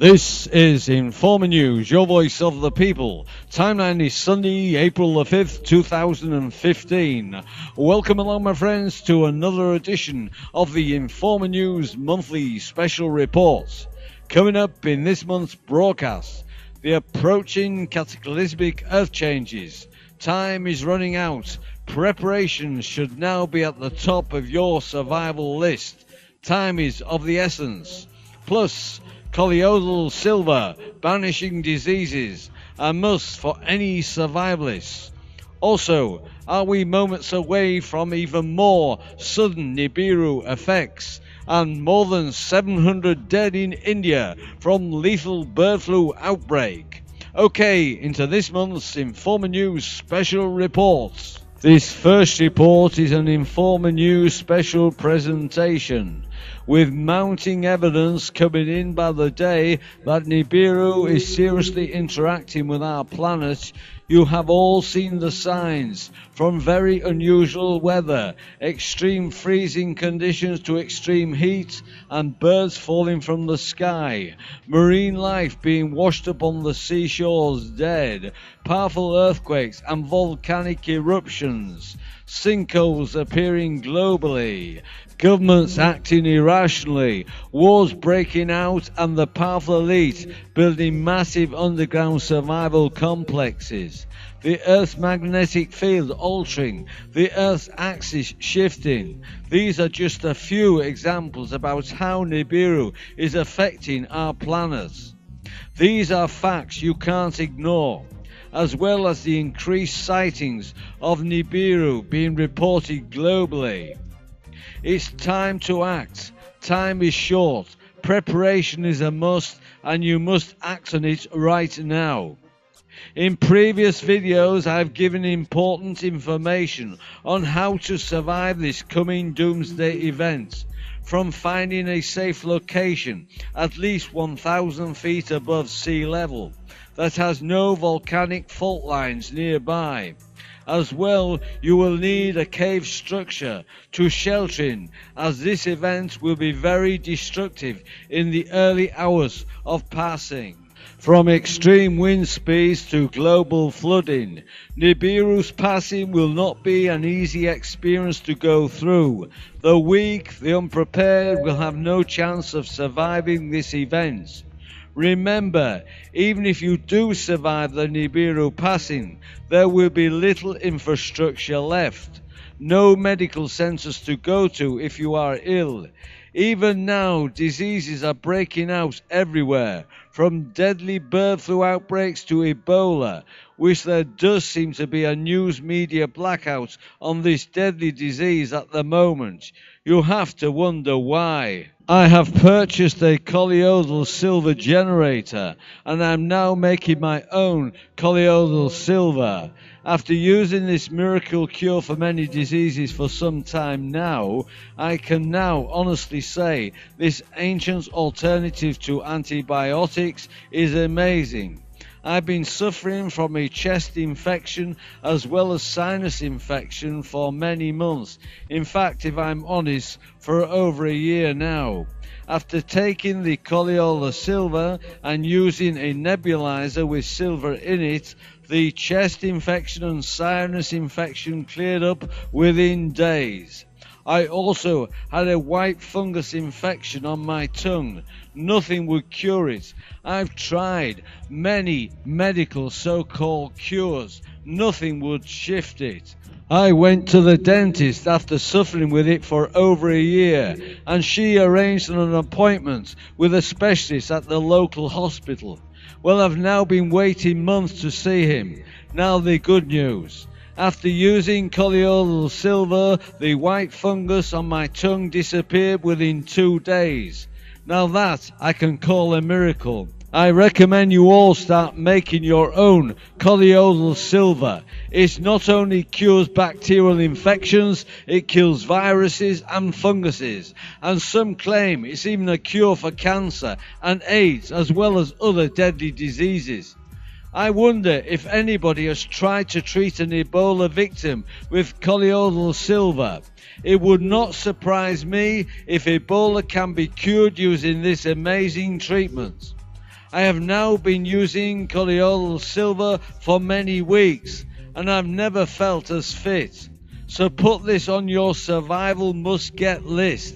This is Informer News, your voice of the people. Timeline is Sunday, April the 5th, 2015. Welcome along, my friends, to another edition of the Informer News monthly special report. Coming up in this month's broadcast, the approaching cataclysmic earth changes. Time is running out. Preparations should now be at the top of your survival list. Time is of the essence. Plus, colloidal silver, banishing diseases, a must for any survivalists. Also, are we moments away from even more sudden NIBIRU effects and more than 700 dead in India from lethal bird flu outbreak? Okay, into this month's Informer News special report. This first report is an Informer News special presentation, with mounting evidence coming in by the day that NIBIRU is seriously interacting with our planet. You have all seen the signs, from very unusual weather, extreme freezing conditions to extreme heat, and birds falling from the sky, marine life being washed up on the seashores dead, powerful earthquakes and volcanic eruptions, sinkholes appearing globally, governments acting irrationally, wars breaking out, and the powerful elite building massive underground survival complexes. The Earth's magnetic field altering, the Earth's axis shifting. These are just a few examples about how NIBIRU is affecting our planet. These are facts you can't ignore, as well as the increased sightings of NIBIRU being reported globally. It's time to act. Time is short. Preparation is a must, and you must act on it right now. In previous videos, I've given important information on how to survive this coming doomsday event, from finding a safe location at least 1,000 feet above sea level that has no volcanic fault lines nearby. As well, you will need a cave structure to shelter in, as this event will be very destructive in the early hours of passing. From extreme wind speeds to global flooding, NIBIRU's passing will not be an easy experience to go through. The weak, the unprepared will have no chance of surviving this event. Remember, even if you do survive the NIBIRU passing, there will be little infrastructure left. No medical centers to go to if you are ill. Even now, diseases are breaking out everywhere, from deadly bird flu outbreaks to Ebola, which there does seem to be a news media blackout on this deadly disease at the moment. You have to wonder why. I have purchased a colloidal silver generator, and I'm now making my own colloidal silver. After using this miracle cure for many diseases for some time now, I can now honestly say this ancient alternative to antibiotics is amazing. I've been suffering from a chest infection as well as sinus infection for many months. In fact, if I'm honest, for over a year now. After taking the colloidal silver and using a nebulizer with silver in it, the chest infection and sinus infection cleared up within days. I also had a white fungus infection on my tongue. Nothing would cure it. I've tried many medical so-called cures. Nothing would shift it. I went to the dentist after suffering with it for over a year, and she arranged an appointment with a specialist at the local hospital. Well, I've now been waiting months to see him. Now the good news. After using colloidal silver, the white fungus on my tongue disappeared within 2 days. Now that I can call a miracle. I recommend you all start making your own colloidal silver. It not only cures bacterial infections, it kills viruses and funguses, and some claim it's even a cure for cancer and AIDS as well as other deadly diseases. I wonder if anybody has tried to treat an Ebola victim with colloidal silver. It would not surprise me if Ebola can be cured using this amazing treatment. I have now been using colloidal silver for many weeks, and I've never felt as fit. So put this on your survival must-get list.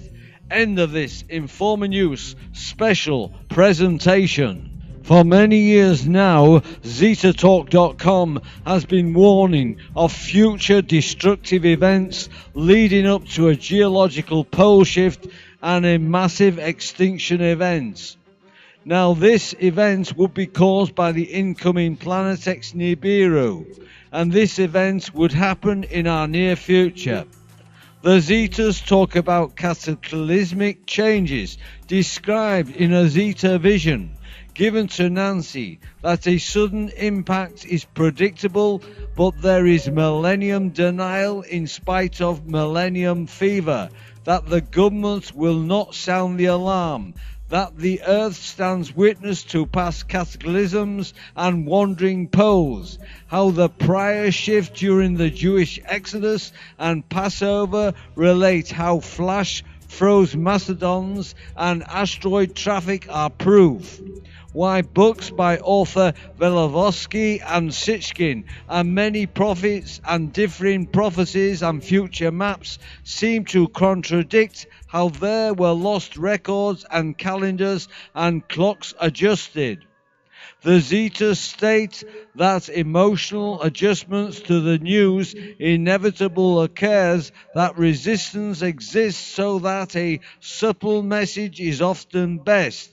End of this Informer News special presentation. For many years now, ZetaTalk.com has been warning of future destructive events leading up to a geological pole shift and a massive extinction event. Now this event would be caused by the incoming planet X NIBIRU, and this event would happen in our near future. The Zetas talk about cataclysmic changes described in a Zeta vision given to Nancy, that a sudden impact is predictable, but there is millennium denial in spite of millennium fever, that the government will not sound the alarm, that the earth stands witness to past cataclysms and wandering poles, how the prior shift during the Jewish Exodus and Passover relate how flash froze mastodons and asteroid traffic are proof, why books by author Velikovsky and Sitchkin and many prophets and differing prophecies and future maps seem to contradict how there were lost records and calendars and clocks adjusted. The Zetas state that emotional adjustments to the news inevitable occurs, that resistance exists so that a subtle message is often best,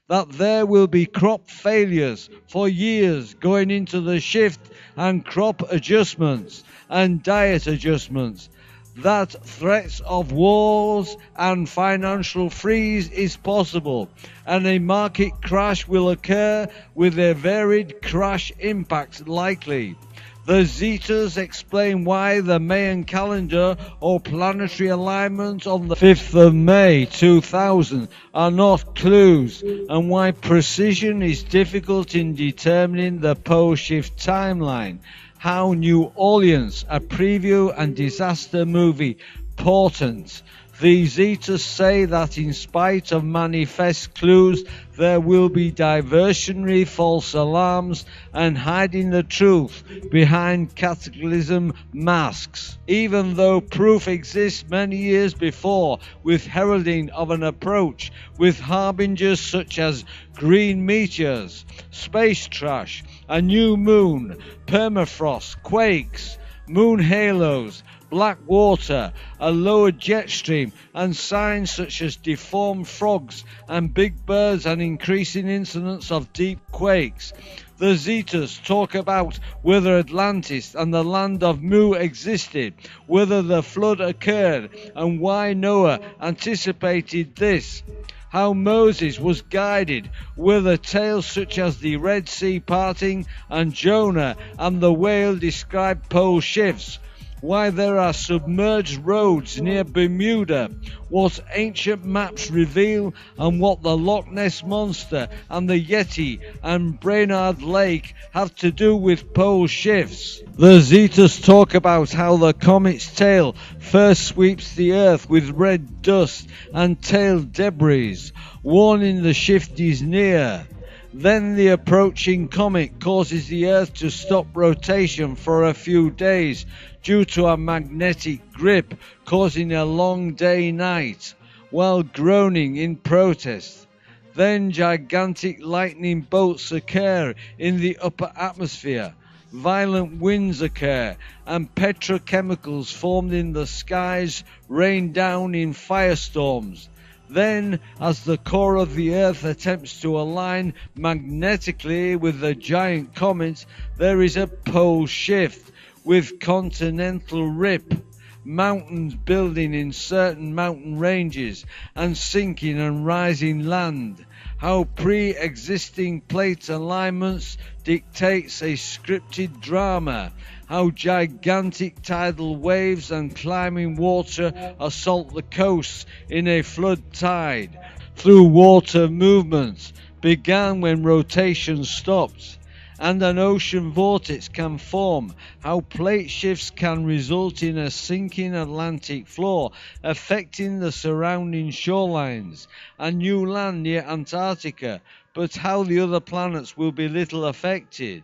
that there will be crop failures for years going into the shift and crop adjustments and diet adjustments, that threats of wars and financial freeze is possible, and a market crash will occur with a varied crash impact likely. The Zetas explain why the Mayan calendar or planetary alignment on the 5th of May 2000 are not clues, and why precision is difficult in determining the pole shift timeline. How New Orleans, a preview and disaster movie, portent. The Zetas say that in spite of manifest clues, there will be diversionary false alarms and hiding the truth behind cataclysm masks, even though proof exists many years before with heralding of an approach, with harbingers such as green meteors, space trash, a new moon, permafrost, quakes, moon halos, black water, a lower jet stream, and signs such as deformed frogs and big birds and increasing incidence of deep quakes. The Zetas talk about whether Atlantis and the land of Mu existed, whether the flood occurred, and why Noah anticipated this. How Moses was guided, whether tales such as the Red Sea parting and Jonah and the whale describe pole shifts, why there are submerged roads near Bermuda, what ancient maps reveal, and what the Loch Ness Monster and the Yeti and Brainerd Lake have to do with pole shifts. The Zetas talk about how the comet's tail first sweeps the earth with red dust and tail debris, warning the shift is near. Then the approaching comet causes the Earth to stop rotation for a few days due to a magnetic grip, causing a long day-night, while groaning in protest. Then gigantic lightning bolts occur in the upper atmosphere, violent winds occur, and petrochemicals formed in the skies rain down in firestorms. Then, as the core of the Earth attempts to align magnetically with the giant comet, there is a pole shift with continental rip, mountains building in certain mountain ranges and sinking and rising land. How pre-existing plate alignments dictates a scripted drama. How gigantic tidal waves and climbing water assault the coasts in a flood tide. Through water movements began when rotation stopped, and an ocean vortex can form. How plate shifts can result in a sinking Atlantic floor, affecting the surrounding shorelines. A new land near Antarctica, but how the other planets will be little affected.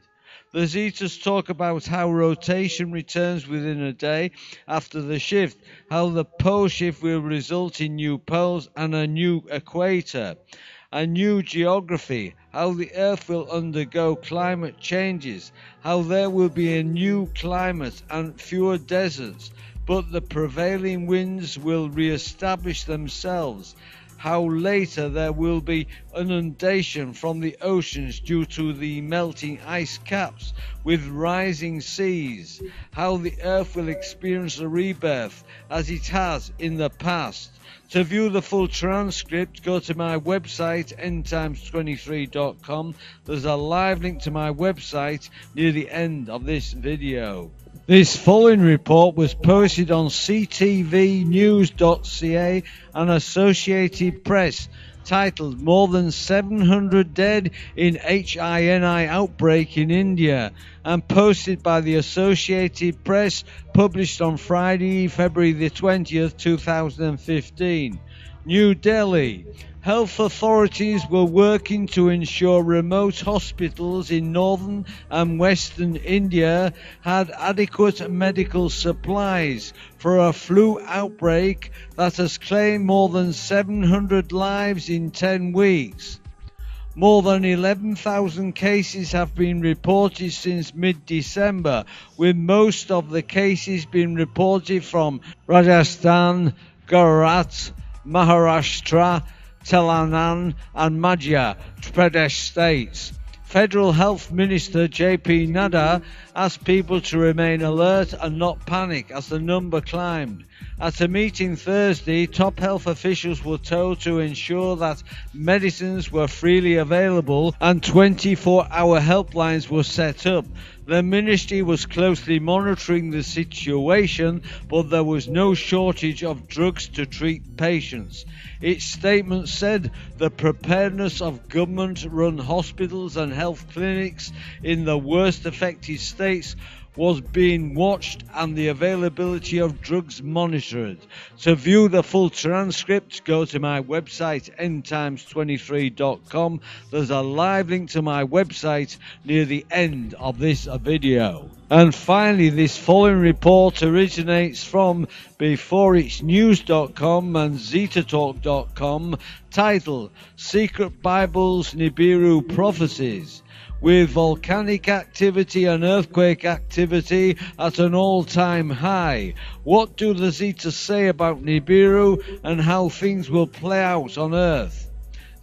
The Zetas talk about how rotation returns within a day after the shift, how the pole shift will result in new poles and a new equator, a new geography, how the Earth will undergo climate changes, how there will be a new climate and fewer deserts, but the prevailing winds will re-establish themselves, how later there will be inundation from the oceans due to the melting ice caps with rising seas, how the Earth will experience a rebirth as it has in the past. To view the full transcript, go to my website endtimes23.com. There's a live link to my website near the end of this video. This following report was posted on ctvnews.ca and Associated Press, titled "More than 700 Dead in HINI Outbreak in India," and posted by the Associated Press, published on Friday, February the 20th, 2015. New Delhi. Health authorities were working to ensure remote hospitals in northern and western India had adequate medical supplies for a flu outbreak that has claimed more than 700 lives in 10 weeks. More than 11,000 cases have been reported since mid-December, with most of the cases being reported from Rajasthan, Gujarat, Maharashtra, Telangana and Madhya Pradesh states. Federal Health Minister J.P. Nadda asked people to remain alert and not panic as the number climbed. At a meeting Thursday, top health officials were told to ensure that medicines were freely available and 24-hour helplines were set up. The ministry was closely monitoring the situation, but there was no shortage of drugs to treat patients. Its statement said the preparedness of government-run hospitals and health clinics in the worst affected states was being watched and the availability of drugs monitored. To view the full transcript, go to my website endtimes23.com. There's a live link to my website near the end of this video. And finally, this following report originates from beforeitsnews.com and zetatalk.com, titled "Secret Bibles Nibiru Prophecies." With volcanic activity and earthquake activity at an all-time high, what do the Zetas say about Nibiru and how things will play out on Earth?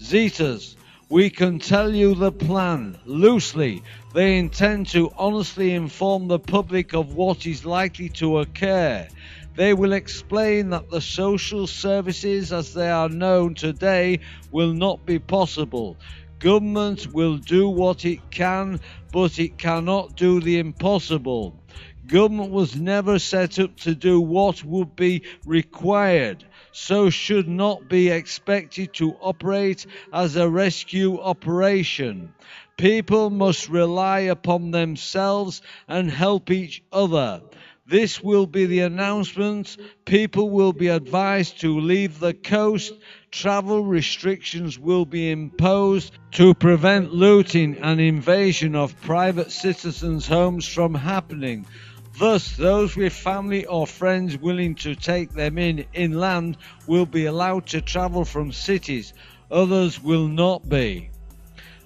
Zetas, we can tell you the plan. Loosely, they intend to honestly inform the public of what is likely to occur. They will explain that the social services as they are known today will not be possible. Government will do what it can, but it cannot do the impossible. Government was never set up to do what would be required, so should not be expected to operate as a rescue operation. People must rely upon themselves and help each other. This will be the announcement. People will be advised to leave the coast. Travel restrictions will be imposed to prevent looting and invasion of private citizens' homes from happening. Thus, those with family or friends willing to take them inland will be allowed to travel from cities. Others will not be.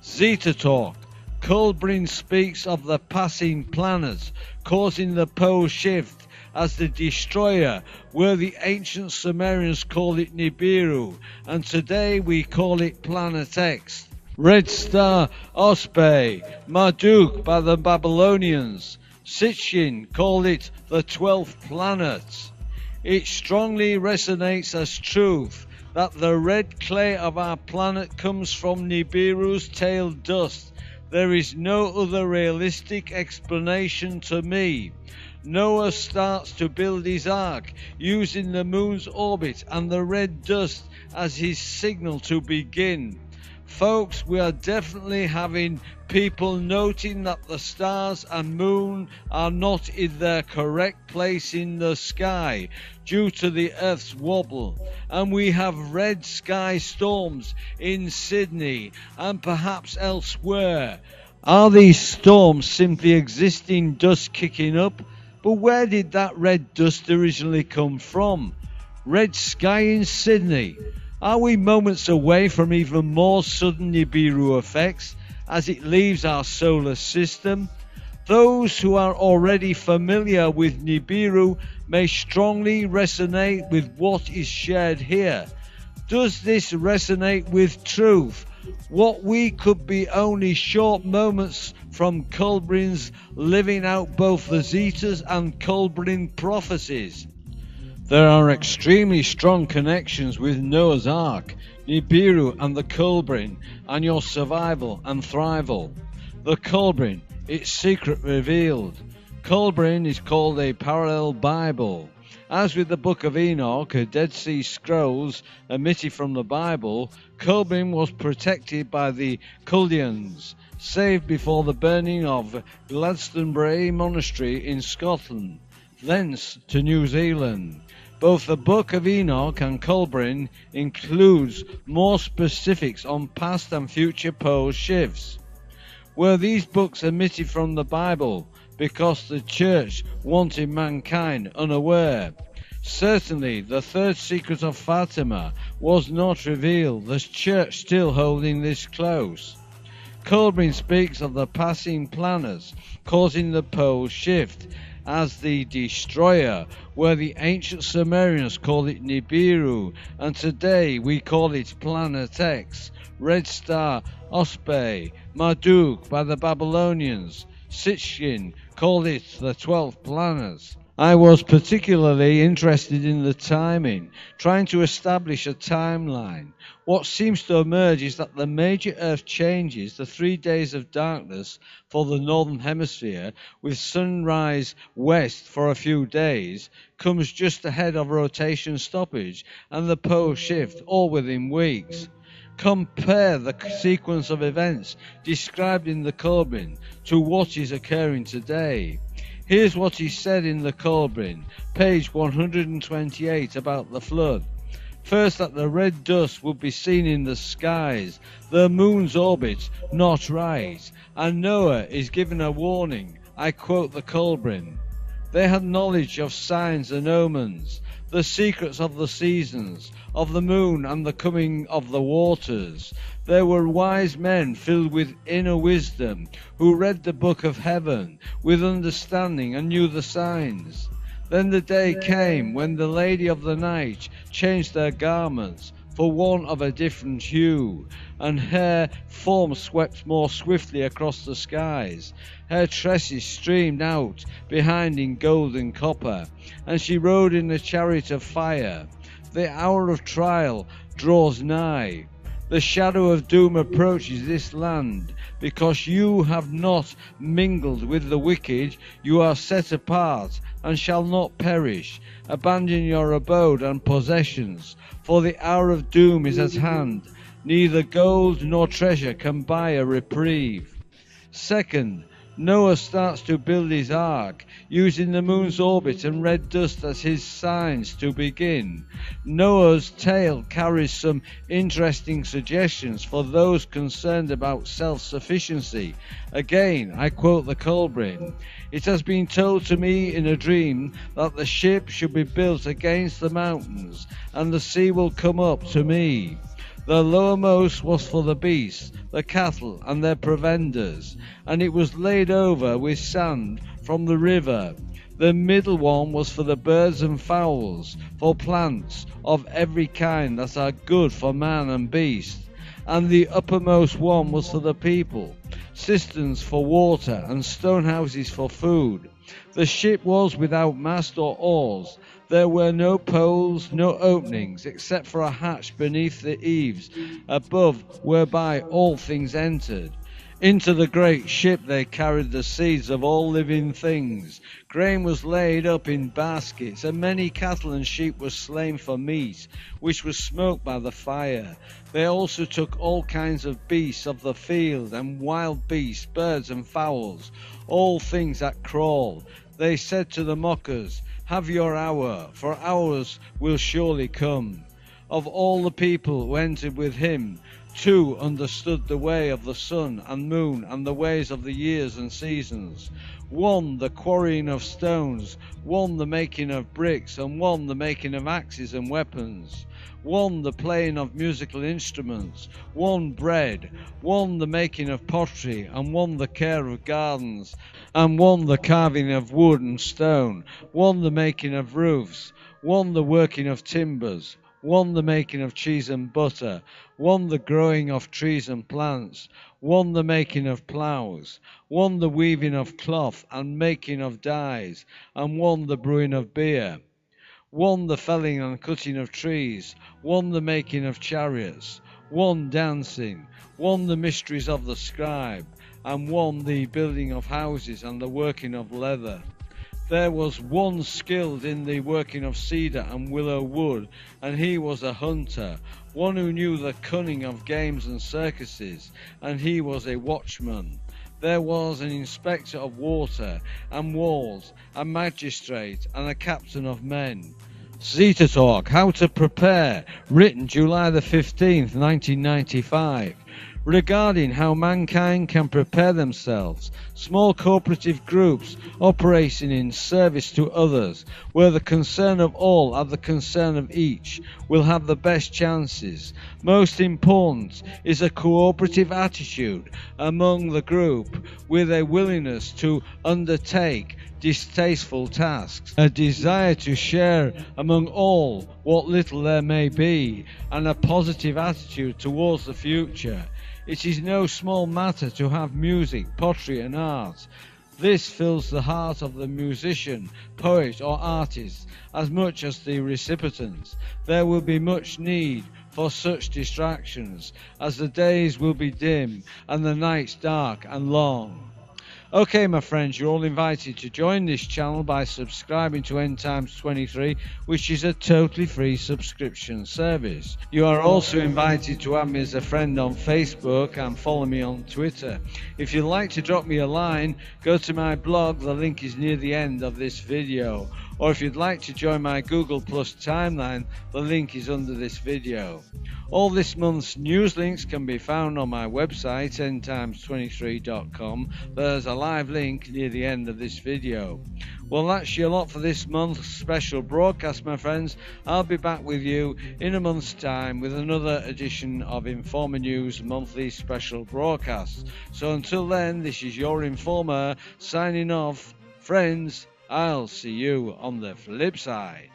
Zeta Talk. Culbrin speaks of the passing planets causing the pole shift as the destroyer, where the ancient Sumerians called it Nibiru, and today we call it Planet X. Red Star Osbe, Marduk by the Babylonians. Sitchin called it the 12th planet. It strongly resonates as truth that the red clay of our planet comes from Nibiru's tail dust. There is no other realistic explanation to me. Noah starts to build his ark using the moon's orbit and the red dust as his signal to begin. Folks, we are definitely having people noting that the stars and moon are not in their correct place in the sky due to the Earth's wobble, and we have red sky storms in Sydney and perhaps elsewhere. Are these storms simply existing dust kicking up? But where did that red dust originally come from? Red sky in Sydney. Are we moments away from even more sudden NIBIRU effects as it leaves our solar system? Those who are already familiar with NIBIRU may strongly resonate with what is shared here. Does this resonate with truth? What we could be only short moments from Culbrin's living out both the Zetas and Culbrin prophecies. There are extremely strong connections with Noah's Ark, NIBIRU and the Culbrin, and your survival and thrival. The Culbrin, its secret revealed. Culbrin is called a parallel Bible. As with the Book of Enoch, a Dead Sea Scrolls omitted from the Bible, Culbrin was protected by the Culdians, saved before the burning of Glastonbury Monastery in Scotland, thence to New Zealand. Both the Book of Enoch and Culbrin includes more specifics on past and future pole shifts. Were these books omitted from the Bible because the Church wanted mankind unaware? Certainly, the third secret of Fatima was not revealed, the Church still holding this close. Culbrin speaks of the passing planets causing the pole shift as the destroyer, where the ancient Sumerians called it NIBIRU, and today we call it Planet X, Red Star, Osbe, Marduk by the Babylonians, Sitchin called it the 12th planets. I was particularly interested in the timing, trying to establish a timeline. What seems to emerge is that the major Earth changes, the 3 days of darkness for the Northern Hemisphere, with sunrise west for a few days, comes just ahead of rotation stoppage and the pole shift, all within weeks. Compare the sequence of events described in the Culbrin to what is occurring today. Here's what is said in the Culbrin, page 128, about the flood. First, that the red dust would be seen in the skies, the moon's orbit not right, and Noah is given a warning. I quote the Culbrin. They had knowledge of signs and omens, the secrets of the seasons, of the moon and the coming of the waters. There were wise men filled with inner wisdom, who read the book of heaven with understanding and knew the signs. Then the day came when the lady of the night changed their garments for one of a different hue, and her form swept more swiftly across the skies. Her tresses streamed out behind in gold and copper, and she rode in a chariot of fire. The hour of trial draws nigh. The shadow of doom approaches this land, because you have not mingled with the wicked. You are set apart and shall not perish. Abandon your abode and possessions, for the hour of doom is at hand. Neither gold nor treasure can buy a reprieve. Second, Noah starts to build his ark, using the moon's orbit and red dust as his signs to begin. Noah's tale carries some interesting suggestions for those concerned about self-sufficiency. Again, I quote the Culbrin. It has been told to me in a dream that the ship should be built against the mountains, and the sea will come up to me. The lowermost was for the beasts, the cattle and their provenders, and it was laid over with sand from the river. The middle one was for the birds and fowls, for plants of every kind that are good for man and beast. And the uppermost one was for the people, cisterns for water and stone houses for food. The ship was without mast or oars. There were no poles, no openings, except for a hatch beneath the eaves above, whereby all things entered. Into the great ship they carried the seeds of all living things. Grain was laid up in baskets, and many cattle and sheep were slain for meat, which was smoked by the fire. They also took all kinds of beasts of the field, and wild beasts, birds and fowls, all things that crawl. They said to the mockers, "Have your hour, for ours will surely come." Of all the people who entered with him, 2 understood the way of the sun and moon and the ways of the years and seasons. 1 the quarrying of stones, 1 the making of bricks, and 1 the making of axes and weapons. 1 the playing of musical instruments, 1 bread, 1 the making of pottery, and 1 the care of gardens, and 1 the carving of wood and stone, 1 the making of roofs, 1 the working of timbers, 1 the making of cheese and butter, 1 the growing of trees and plants, 1 the making of ploughs, 1 the weaving of cloth and making of dyes, and 1 the brewing of beer, 1 the felling and cutting of trees, 1 the making of chariots, 1 dancing, 1 the mysteries of the scribe, and 1 the building of houses and the working of leather. There was 1 skilled in the working of cedar and willow wood, and he was a hunter, 1 who knew the cunning of games and circuses, and he was a watchman. There was an inspector of water and walls, a magistrate, and a captain of men. Zeta Talk, How to Prepare, written July the 15th, 1995. Regarding how mankind can prepare themselves, small cooperative groups operating in service to others, where the concern of all are the concern of each, will have the best chances. Most important is a cooperative attitude among the group, with a willingness to undertake distasteful tasks, a desire to share among all what little there may be, and a positive attitude towards the future. It is no small matter to have music, pottery and art. This fills the heart of the musician, poet or artist as much as the recipient. There will be much need for such distractions, as the days will be dim and the nights dark and long. Okay, my friends, you're all invited to join this channel by subscribing to End Times 23, which is a totally free subscription service. You are also invited to add me as a friend on Facebook and follow me on Twitter. If you'd like to drop me a line, go to my blog, the link is near the end of this video. Or if you'd like to join my Google Plus timeline, the link is under this video. All this month's news links can be found on my website, endtimes23.com. There's a live link near the end of this video. Well, that's your lot for this month's special broadcast, my friends. I'll be back with you in a month's time with another edition of Informer News monthly special broadcast. So until then, this is your Informer signing off. Friends, I'll see you on the flip side.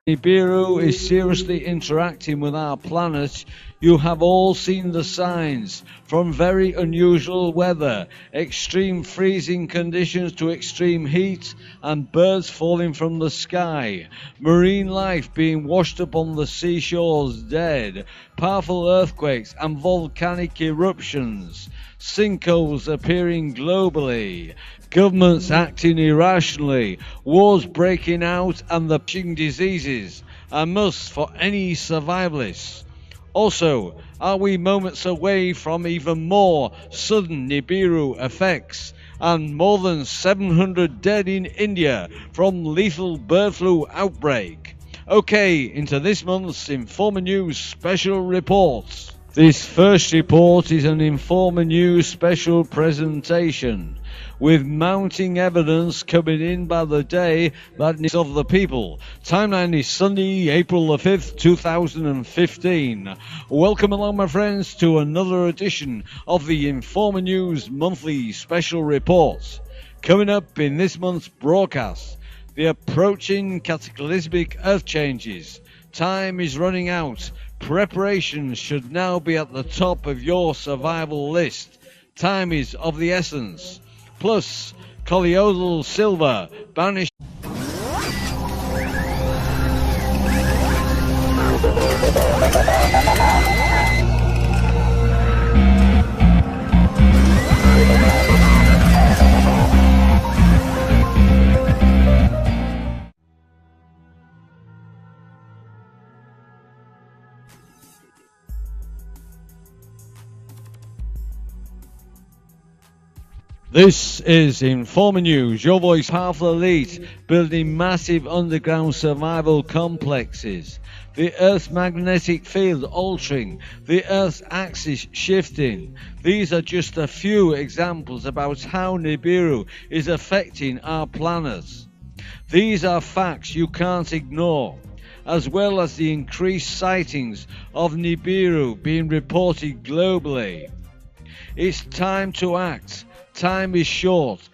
NIBIRU is seriously interacting with our planet. You have all seen the signs, from very unusual weather, extreme freezing conditions to extreme heat, and birds falling from the sky, marine life being washed up on the seashores dead, powerful earthquakes and volcanic eruptions, sinkholes appearing globally, governments acting irrationally, wars breaking out and the pushing diseases, a must for any survivalists. Also, are we moments away from even more sudden NIBIRU effects and more than 700 dead in India from lethal bird flu outbreak? Okay, into this month's Informer News special reports. This first report is an Informer News special presentation, with mounting evidence coming in by the day that is of the people. Timeline is Sunday, April the 5th, 2015. Welcome along, my friends, to another edition of the Informer News monthly special reports. Coming up in this month's broadcast, the approaching cataclysmic earth changes. Time is running out. Preparations should now be at the top of your survival list. Time is of the essence. Plus, colloidal silver banished. This is Informer News, your voice, powerful elite, building massive underground survival complexes. The Earth's magnetic field altering, the Earth's axis shifting. These are just a few examples about how NIBIRU is affecting our planet. These are facts you can't ignore, as well as the increased sightings of NIBIRU being reported globally. It's time to act. Time is short.